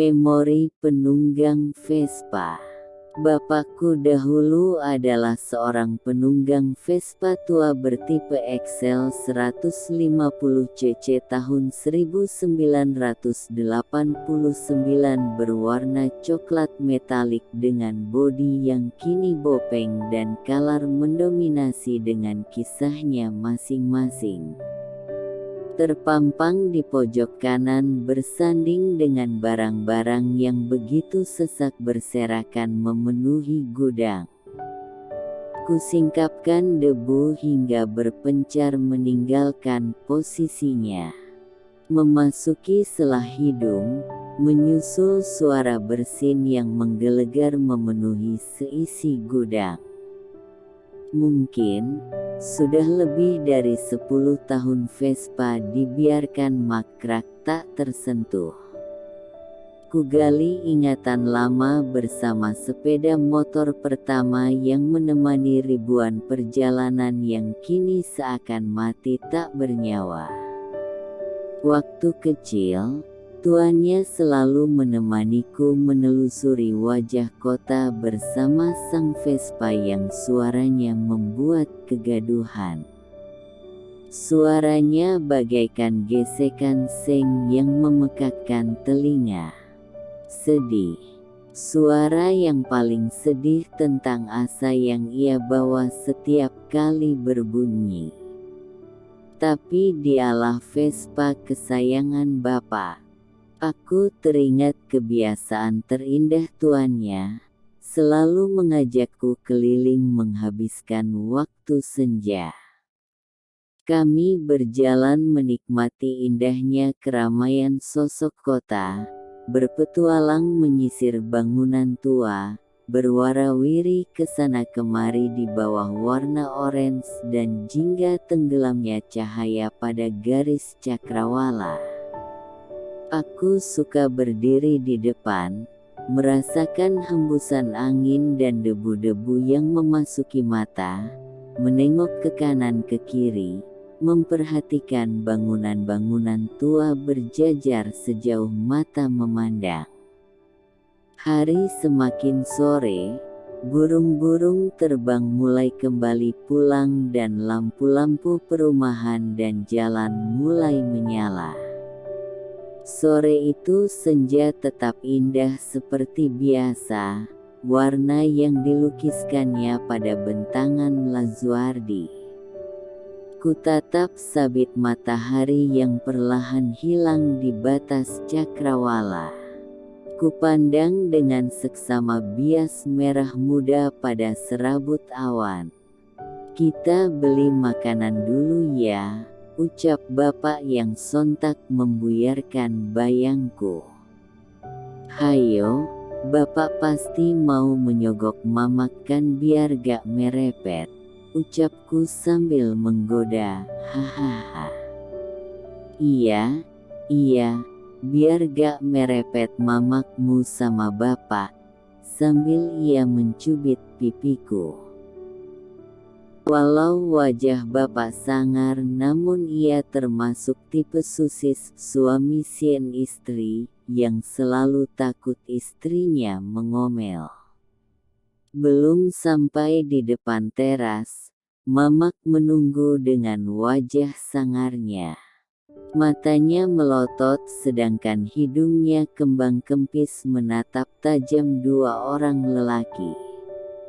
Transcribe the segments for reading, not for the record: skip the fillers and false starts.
Memori penunggang Vespa. Bapakku dahulu adalah seorang penunggang Vespa tua bertipe Excel 150cc tahun 1989 berwarna coklat metalik dengan bodi yang kini bopeng dan color mendominasi dengan kisahnya masing-masing. Terpampang di pojok kanan bersanding dengan barang-barang yang begitu sesak berserakan memenuhi gudang. Kusingkapkan debu hingga berpencar meninggalkan posisinya. Memasuki selah hidung, menyusul suara bersin yang menggelegar memenuhi seisi gudang. Mungkin sudah lebih dari 10 tahun Vespa dibiarkan makrak tak tersentuh. Kugali ingatan lama bersama sepeda motor pertama yang menemani ribuan perjalanan yang kini seakan mati tak bernyawa. Waktu kecil, tuannya selalu menemaniku menelusuri wajah kota bersama sang Vespa yang suaranya membuat kegaduhan. Suaranya bagaikan gesekan seng yang memekakkan telinga. Sedih. Suara yang paling sedih tentang asa yang ia bawa setiap kali berbunyi. Tapi dialah Vespa kesayangan Bapak. Aku teringat kebiasaan terindah tuannya, selalu mengajakku keliling menghabiskan waktu senja. Kami berjalan menikmati indahnya keramaian sosok kota, berpetualang menyisir bangunan tua, berwarawiri kesana kemari di bawah warna orange dan jingga tenggelamnya cahaya pada garis cakrawala. Aku suka berdiri di depan, merasakan hembusan angin dan debu-debu yang memasuki mata, menengok ke kanan ke kiri, memperhatikan bangunan-bangunan tua berjajar sejauh mata memandang. Hari semakin sore, burung-burung terbang mulai kembali pulang dan lampu-lampu perumahan dan jalan mulai menyala. Sore itu senja tetap indah seperti biasa, warna yang dilukiskannya pada bentangan Lazuardi. Kutatap sabit matahari yang perlahan hilang di batas cakrawala. Kupandang dengan seksama bias merah muda pada serabut awan. Kita beli makanan dulu ya, ucap bapak yang sontak membuyarkan bayangku. Hayo, bapak pasti mau menyogok mamak kan biar gak merepet, ucapku sambil menggoda, hahaha. Iya, biar gak merepet mamakmu sama bapak, sambil ia mencubit pipiku. Walau wajah bapak sangar namun ia termasuk tipe susis suami sien istri yang selalu takut istrinya mengomel. Belum sampai di depan teras, mamak menunggu dengan wajah sangarnya. Matanya melotot sedangkan hidungnya kembang kempis menatap tajam dua orang lelaki.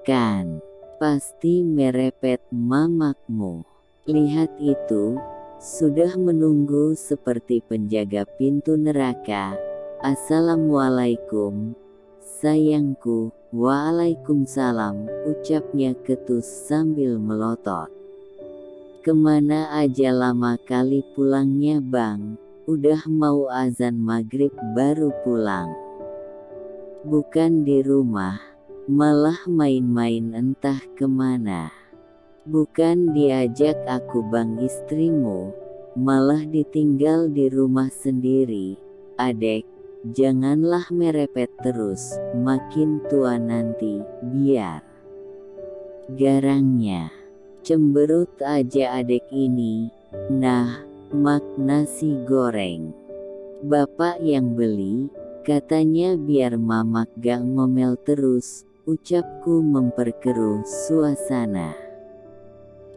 Kan? Pasti merepet mamakmu. Lihat itu, sudah menunggu seperti penjaga pintu neraka. Assalamualaikum, sayangku. Waalaikumsalam, ucapnya ketus sambil melotot. Kemana aja lama kali pulangnya bang? Udah mau azan maghrib baru pulang. Bukan di rumah. Malah main-main entah kemana. Bukan diajak aku bang istrimu, malah ditinggal di rumah sendiri. Adek, janganlah merepet terus, makin tua nanti, biar. Garangnya, cemberut aja adek ini, nah, mak nasi goreng. Bapak yang beli, Katanya biar Mamak gak ngomel terus, ucapku memperkeruh suasana.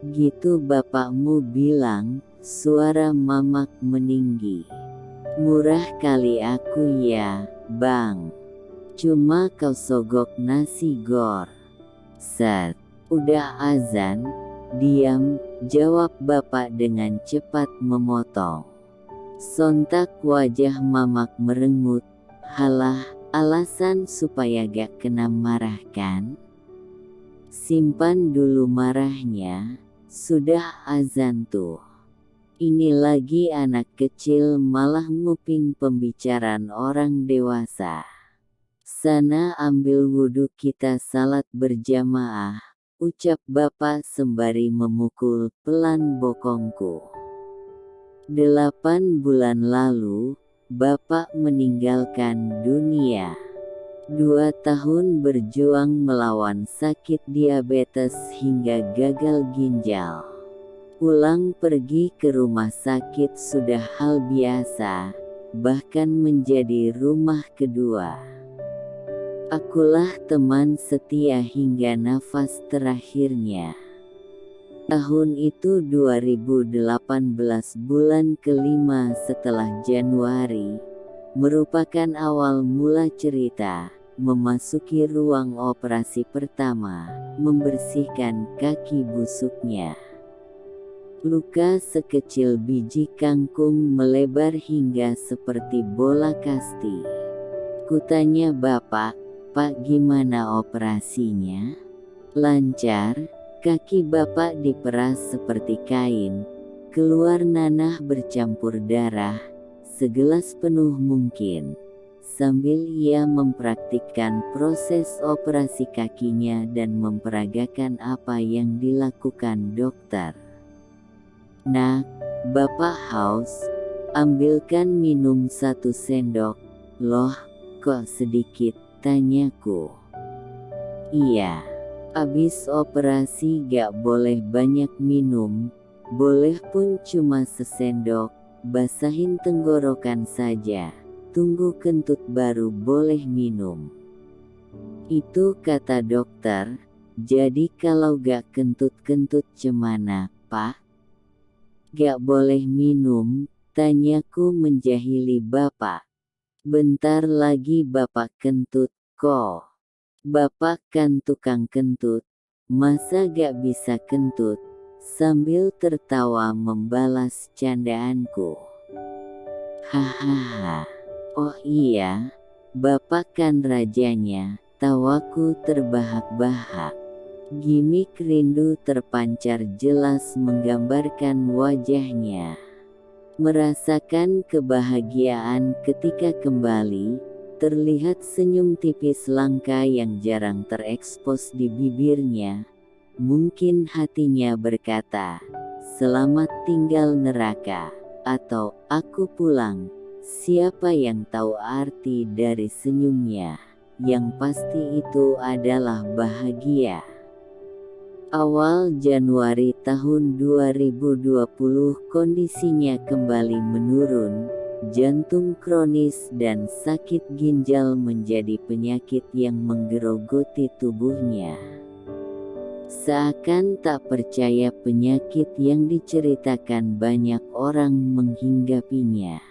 Gitu bapakmu bilang, suara Mamak meninggi. Murah kali aku ya, Bang. Cuma kau sogok nasi gor. Set, udah azan, diam, jawab bapak dengan cepat memotong. Sontak wajah Mamak merengut, halah, alasan supaya gak kena marah kan? Simpan dulu marahnya, sudah azan tuh. Ini lagi anak kecil malah nguping pembicaraan orang dewasa. Sana ambil wudhu kita salat berjamaah, ucap bapak sembari memukul pelan bokongku. 8 bulan lalu, bapak meninggalkan dunia. 2 tahun berjuang melawan sakit diabetes hingga gagal ginjal. Pulang pergi ke rumah sakit sudah hal biasa, bahkan menjadi rumah kedua. Akulah teman setia hingga nafas terakhirnya. Tahun itu 2018 bulan kelima setelah Januari, merupakan awal mula cerita, memasuki ruang operasi pertama, membersihkan kaki busuknya. Luka sekecil biji kangkung melebar hingga seperti bola kasti. Kutanya bapak, Pak gimana operasinya? Lancar, kaki bapak diperas seperti kain, keluar nanah bercampur darah, segelas penuh mungkin. Sambil ia mempraktikkan proses operasi kakinya dan memperagakan apa yang dilakukan dokter. Nak, bapak haus, ambilkan minum 1 sendok. Loh, kok sedikit, tanyaku. Iya, abis operasi gak boleh banyak minum, boleh pun cuma sesendok, basahin tenggorokan saja, tunggu kentut baru boleh minum. Itu kata dokter, jadi kalau gak kentut-kentut cemana, Pak? Gak boleh minum, tanyaku menjahili bapak. Bentar lagi bapak kentut, kok. Bapak kan tukang kentut, masa gak bisa kentut? Sambil tertawa membalas candaanku. Hahaha, oh iya, bapak kan rajanya, tawaku terbahak-bahak. Gimik rindu terpancar jelas menggambarkan wajahnya. Merasakan kebahagiaan ketika kembali, terlihat senyum tipis langka yang jarang terekspos di bibirnya. Mungkin hatinya berkata, selamat tinggal neraka, atau aku pulang. Siapa yang tahu arti dari senyumnya? Yang pasti itu adalah bahagia. Awal Januari tahun 2020 kondisinya kembali menurun, jantung kronis dan sakit ginjal menjadi penyakit yang menggerogoti tubuhnya. Seakan tak percaya penyakit yang diceritakan banyak orang menghinggapinya.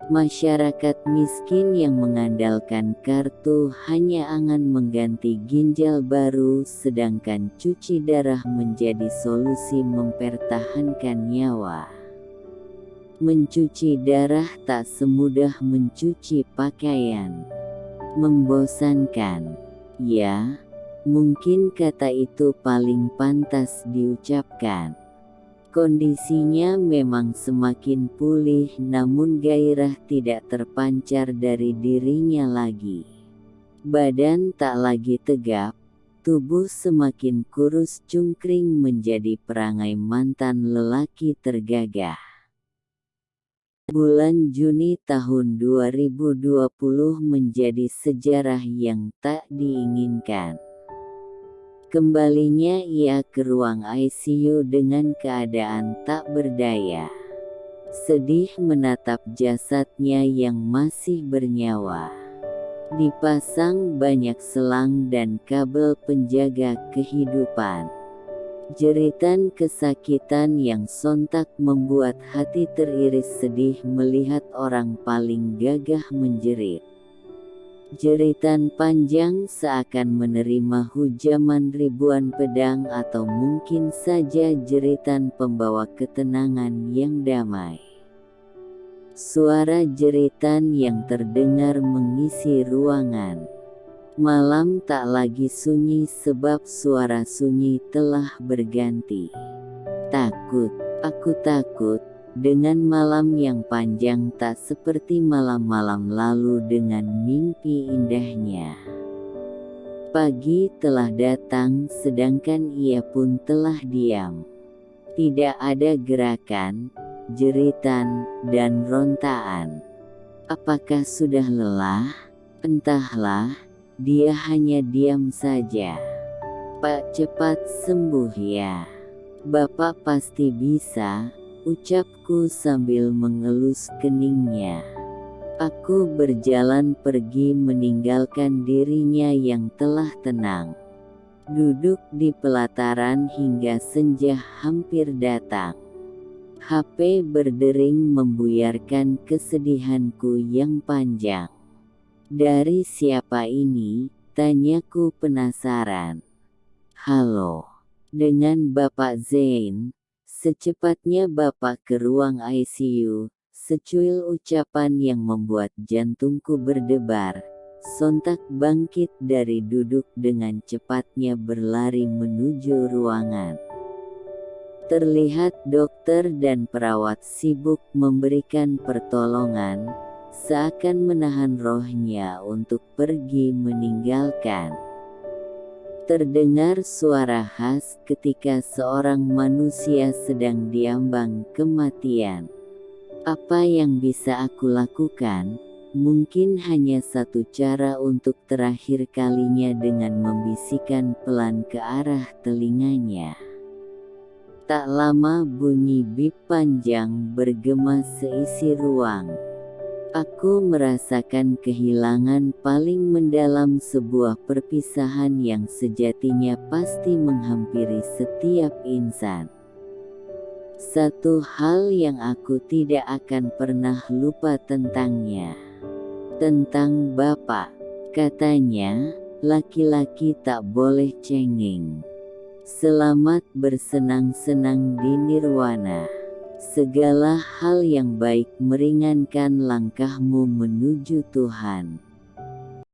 Masyarakat miskin yang mengandalkan kartu hanya angan mengganti ginjal baru, sedangkan cuci darah menjadi solusi mempertahankan nyawa. Mencuci darah tak semudah mencuci pakaian. Membosankan. Ya, mungkin kata itu paling pantas diucapkan. Kondisinya memang semakin pulih, namun gairah tidak terpancar dari dirinya lagi. Badan tak lagi tegap, tubuh semakin kurus cungkring menjadi perangai mantan lelaki tergagah. Bulan Juni tahun 2020 menjadi sejarah yang tak diinginkan. Kembalinya ia ke ruang ICU dengan keadaan tak berdaya. Sedih menatap jasadnya yang masih bernyawa. Dipasang banyak selang dan kabel penjaga kehidupan. Jeritan kesakitan yang sontak membuat hati teriris sedih melihat orang paling gagah menjerit. Jeritan panjang seakan menerima hujaman ribuan pedang atau mungkin saja jeritan pembawa ketenangan yang damai. Suara jeritan yang terdengar mengisi ruangan. Malam tak lagi sunyi sebab suara sunyi telah berganti. Takut, aku takut, dengan malam yang panjang tak seperti malam-malam lalu dengan mimpi indahnya. Pagi telah datang sedangkan ia pun telah diam. Tidak ada gerakan, jeritan, dan rontaan. Apakah sudah lelah? Entahlah. Dia hanya diam saja. "Pak, cepat sembuh ya. Bapak pasti bisa," ucapku sambil mengelus keningnya. Aku berjalan pergi meninggalkan dirinya yang telah tenang. Duduk di pelataran hingga senja hampir datang. HP berdering membuyarkan kesedihanku yang panjang. "Dari siapa ini?" tanyaku penasaran. "Halo, dengan Bapak Zain." Secepatnya Bapak ke ruang ICU, secuil ucapan yang membuat jantungku berdebar. Sontak bangkit dari duduk dengan cepatnya berlari menuju ruangan. Terlihat dokter dan perawat sibuk memberikan pertolongan, seakan menahan rohnya untuk pergi meninggalkan. Terdengar suara khas ketika seorang manusia sedang diambang kematian. Apa yang bisa aku lakukan? Mungkin hanya satu cara untuk terakhir kalinya dengan membisikkan pelan ke arah telinganya. Tak lama bunyi bip panjang bergema seisi ruang. Aku merasakan kehilangan paling mendalam, sebuah perpisahan yang sejatinya pasti menghampiri setiap insan. Satu hal yang aku tidak akan pernah lupa tentangnya. Tentang Bapak, katanya, laki-laki tak boleh cengeng. Selamat bersenang-senang di nirwana. Segala hal yang baik meringankan langkahmu menuju Tuhan.